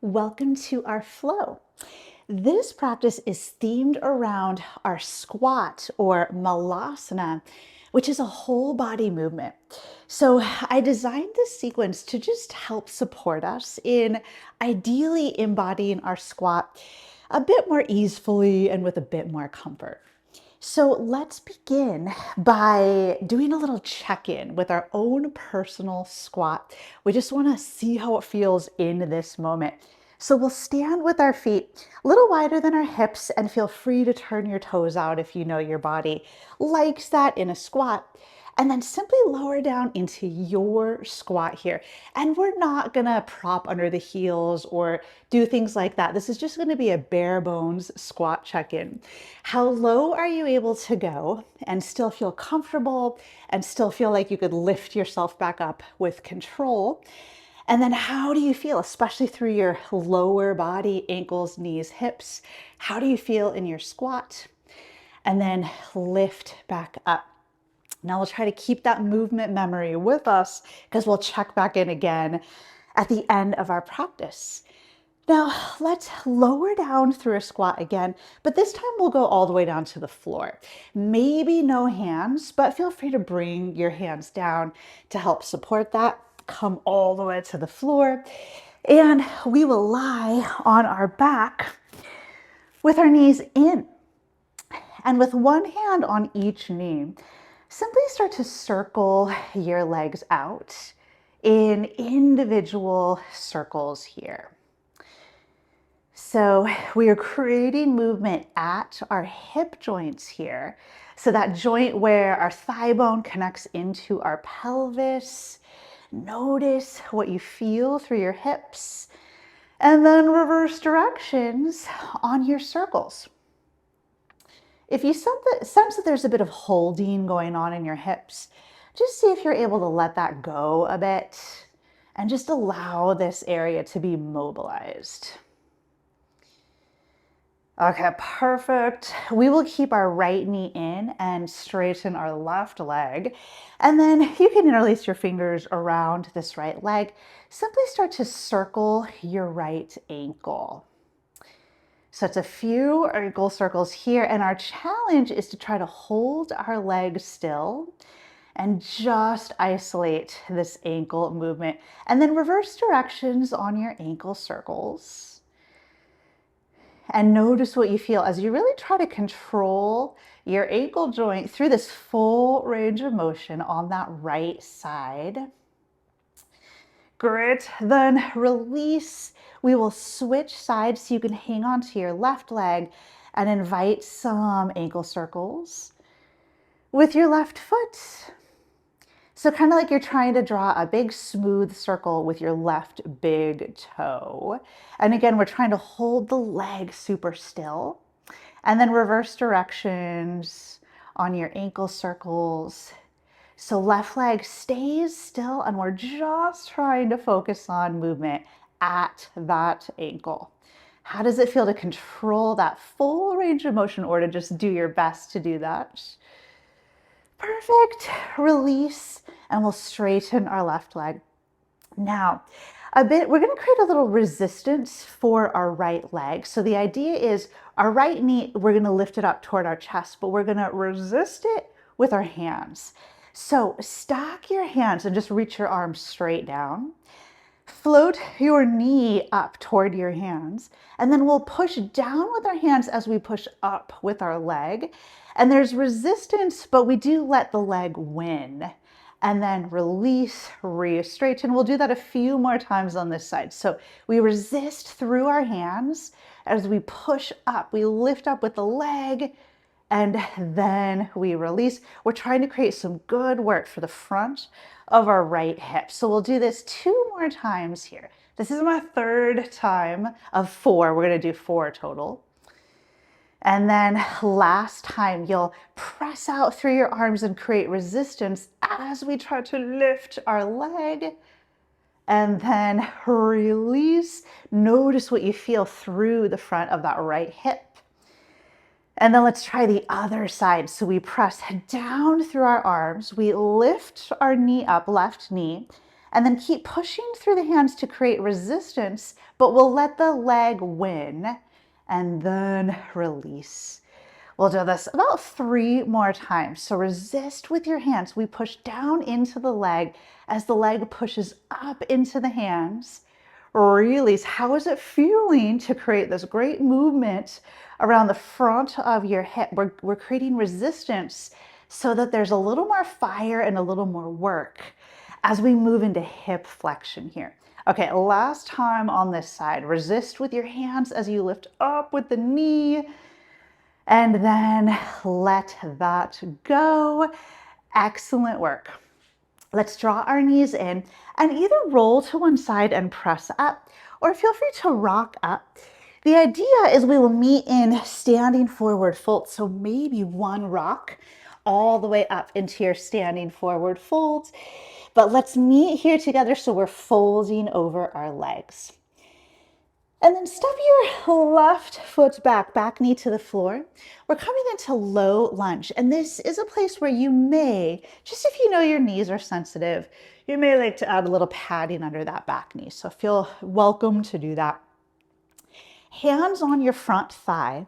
Welcome to our flow. This practice is themed around our squat or malasana, which is a whole body movement. So I designed this sequence to just help support us in ideally embodying our squat a bit more easefully and with a bit more comfort. So let's begin by doing a little check-in with our own personal squat. We just want to see how it feels in this moment. So we'll stand with our feet a little wider than our hips and feel free to turn your toes out if you know your body likes that in a squat. And then simply lower down into your squat here. And we're not gonna prop under the heels or do things like that. This is just gonna be a bare bones squat check-in. How low are you able to go and still feel comfortable and still feel like you could lift yourself back up with control? And then how do you feel, especially through your lower body, ankles, knees, hips? How do you feel in your squat? And then lift back up. Now we'll try to keep that movement memory with us because we'll check back in again at the end of our practice. Now let's lower down through a squat again, but this time we'll go all the way down to the floor. Maybe no hands, but feel free to bring your hands down to help support that. Come all the way to the floor, and we will lie on our back with our knees in. And with one hand on each knee, simply start to circle your legs out in individual circles here. So we are creating movement at our hip joints here. So that joint where our thigh bone connects into our pelvis. Notice what you feel through your hips. And then reverse directions on your circles. If you sense that there's a bit of holding going on in your hips, just see if you're able to let that go a bit and just allow this area to be mobilized. Okay, perfect. We will keep our right knee in and straighten our left leg. And then you can interlace your fingers around this right leg. Simply start to circle your right ankle. So it's a few ankle circles here, and our challenge is to try to hold our leg still and just isolate this ankle movement, and then reverse directions on your ankle circles. And notice what you feel as you really try to control your ankle joint through this full range of motion on that right side. Great, then release. We will switch sides so you can hang on to your left leg and invite some ankle circles with your left foot. So kind of like you're trying to draw a big smooth circle with your left big toe. And again, we're trying to hold the leg super still. And then reverse directions on your ankle circles. So left leg stays still and we're just trying to focus on movement at that ankle. How does it feel to control that full range of motion or to just do your best to do that? Perfect. Release, and we'll straighten our left leg. Now, we're going to create a little resistance for our right leg. So the idea is our right knee, we're going to lift it up toward our chest, but we're going to resist it with our hands. So stack your hands and just reach your arms straight down. Float your knee up toward your hands, and then we'll push down with our hands as we push up with our leg. And there's resistance, but we do let the leg win. And then release, re-straighten. We'll do that a few more times on this side. So we resist through our hands as we push up. We lift up with the leg, and then we release. We're trying to create some good work for the front of our right hip. So we'll do this 2 more times here. This is my 3rd time of 4. We're going to do 4 total. And then last time, you'll press out through your arms and create resistance as we try to lift our leg. And then release. Notice what you feel through the front of that right hip. And then let's try the other side. So we press down through our arms. We lift our knee up, left knee, And then keep pushing through the hands to create resistance, but we'll let the leg win and then release. We'll do this about 3 more times. So resist with your hands. We push down into the leg as the leg pushes up into the hands. Release. How is it feeling to create this great movement around the front of your hip? We're creating resistance so that there's a little more fire and a little more work as we move into hip flexion here. Okay, last time on this side. Resist with your hands as you lift up with the knee. And then let that go. Excellent work. Let's draw our knees in and either roll to one side and press up, or feel free to rock up. The idea is we will meet in standing forward fold. So maybe one rock all the way up into your standing forward fold. But let's meet here together so we're folding over our legs. And then step your left foot back knee to the floor. We're coming into low lunge. And this is a place where you may, just if you know your knees are sensitive, you may like to add a little padding under that back knee. So feel welcome to do that. Hands on your front thigh.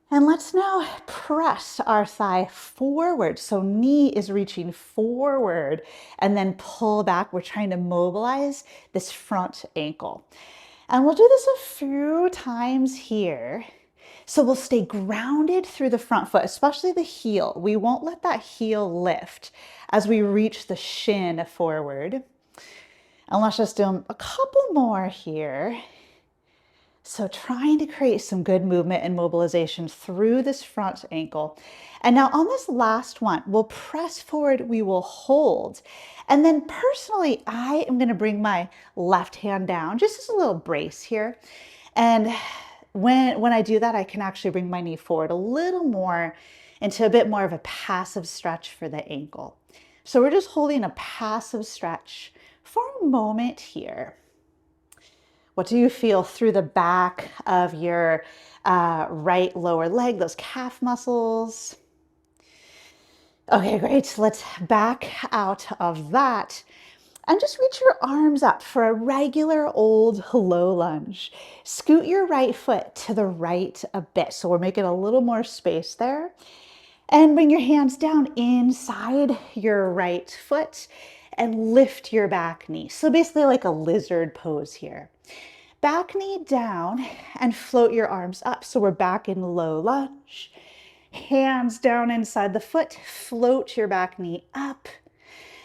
And let's now press our thigh forward. So knee is reaching forward and then pull back. We're trying to mobilize this front ankle. And we'll do this a few times here. So we'll stay grounded through the front foot, especially the heel. We won't let that heel lift as we reach the shin forward. And let's just do a couple more here. So trying to create some good movement and mobilization through this front ankle. And now on this last one, we'll press forward, we will hold. And then personally, I am gonna bring my left hand down, just as a little brace here. And when I do that, I can actually bring my knee forward a little more into a bit more of a passive stretch for the ankle. So we're just holding a passive stretch for a moment here. What do you feel through the back of your right lower leg, those calf muscles? Okay, great. Let's back out of that and just reach your arms up for a regular old low lunge. Scoot your right foot to the right a bit. So we're making a little more space there. And bring your hands down inside your right foot and lift your back knee. So basically like a lizard pose here. Back knee down and float your arms up. So we're back in low lunge. Hands down inside the foot, float your back knee up.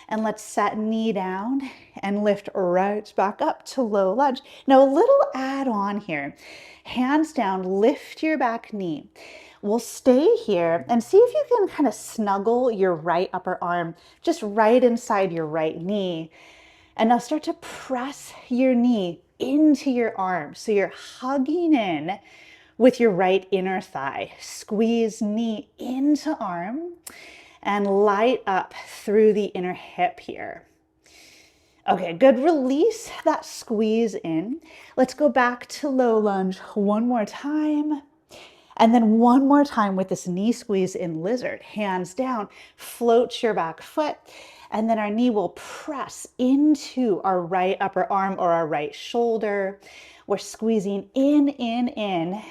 And let's set knee down and lift right back up to low lunge. Now a little add on here. Hands down, lift your back knee. We'll stay here and see if you can kind of snuggle your right upper arm just right inside your right knee. And now start to press your knee into your arm. So you're hugging in with your right inner thigh. Squeeze knee into arm and light up through the inner hip here. Okay, good. Release that squeeze in. Let's go back to low lunge one more time. And then one more time with this knee squeeze in lizard. Hands down, float your back foot. And then our knee will press into our right upper arm or our right shoulder. We're squeezing in.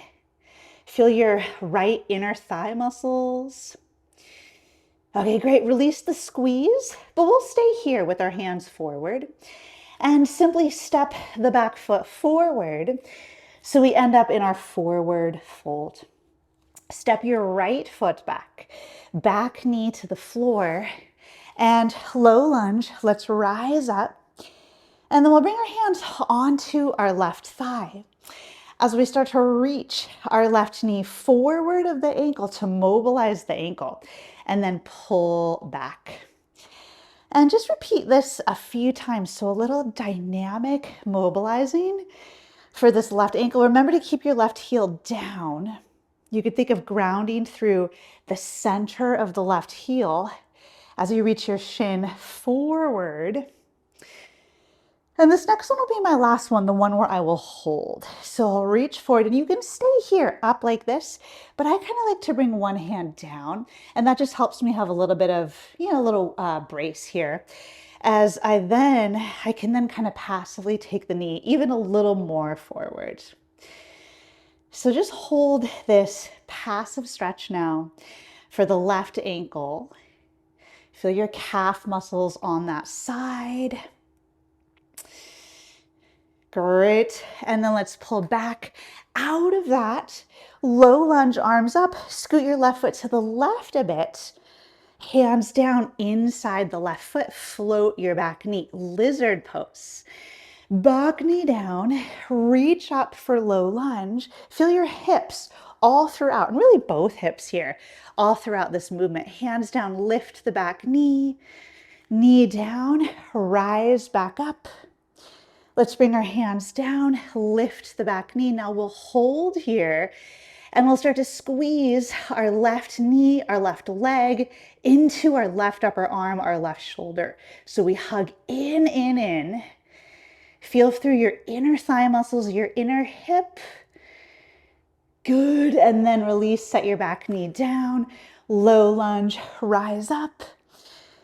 Feel your right inner thigh muscles. Okay, great. Release the squeeze, but we'll stay here with our hands forward and simply step the back foot forward so we end up in our forward fold. Step your right foot back knee to the floor. And low lunge, let's rise up. And then we'll bring our hands onto our left thigh as we start to reach our left knee forward of the ankle to mobilize the ankle and then pull back. And just repeat this a few times. So a little dynamic mobilizing for this left ankle. Remember to keep your left heel down. You could think of grounding through the center of the left heel as you reach your shin forward. And this next one will be my last one, the one where I will hold. So I'll reach forward and you can stay here up like this, but I kind of like to bring one hand down and that just helps me have a little bit of, a little brace here. as I can then kind of passively take the knee even a little more forward. So just hold this passive stretch now for the left ankle. Feel your calf muscles on that side. Great. And then let's pull back out of that. Low lunge, arms up. Scoot your left foot to the left a bit. Hands down inside the left foot. Float your back knee. Lizard pose. Back knee down. Reach up for low lunge. Feel your hips all throughout, and really both hips here, all throughout this movement. Hands down, lift the back knee. Knee down, rise back up. Let's bring our hands down, lift the back knee. Now we'll hold here and we'll start to squeeze our left knee, our left leg into our left upper arm, our left shoulder. So we hug in. Feel through your inner thigh muscles, your inner hip. Good. And then release, set your back knee down, low lunge, rise up.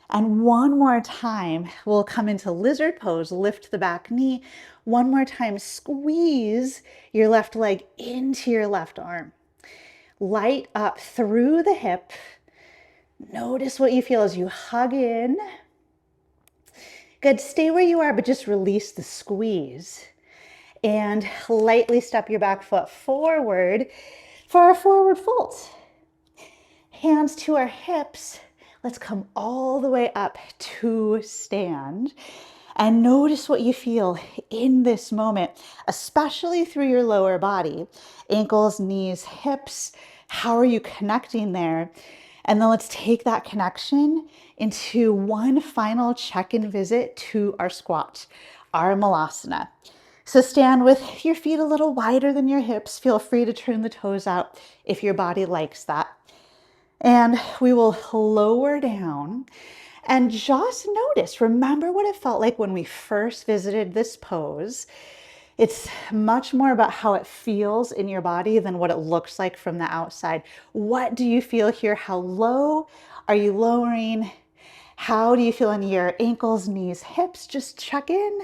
And one more time, we'll come into lizard pose, lift the back knee. One more time, squeeze your left leg into your left arm. Light up through the hip. Notice what you feel as you hug in. Good, stay where you are, but just release the squeeze. And lightly step your back foot forward for our forward fold. Hands to our hips. Let's come all the way up to stand and notice what you feel in this moment, especially through your lower body, ankles, knees, hips. How are you connecting there? And then let's take that connection into one final check-in visit to our squat, our malasana. So stand with your feet a little wider than your hips. Feel free to turn the toes out if your body likes that. And we will lower down and just notice, remember what it felt like when we first visited this pose. It's much more about how it feels in your body than what it looks like from the outside. What do you feel here? How low are you lowering? How do you feel in your ankles, knees, hips? Just check in.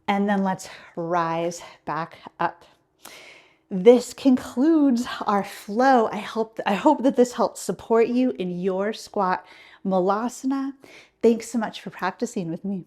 And then let's rise back up. This concludes our flow. I hope that this helped support you in your squat malasana. Thanks so much for practicing with me.